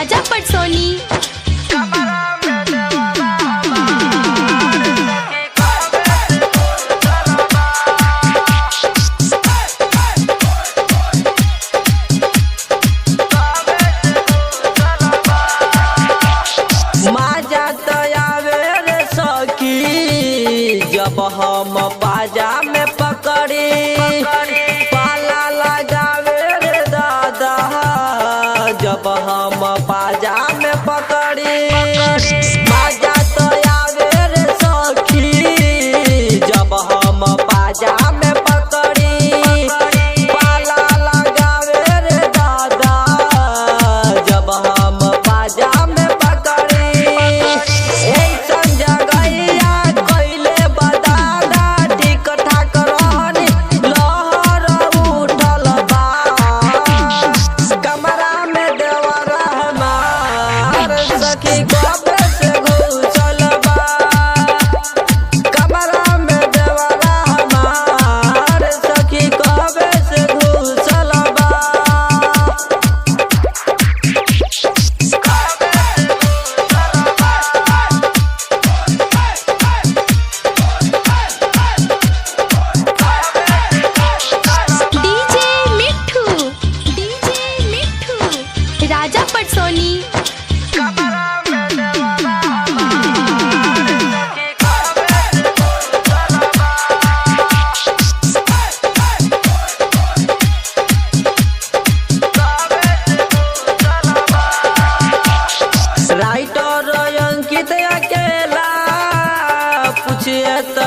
राजा पटसोनी। जब हम पाजा में पकड़ी पाला लगावे रे दादा, जब हम पाजा में पकड़ी पाजा तो आवे रे सखी, जब हम पाजा में पकड़ी पाला लगावे रे दादा, जब हम पाजा में राजा पटसोनी। राइटर अंकित अकेला पूछिए तो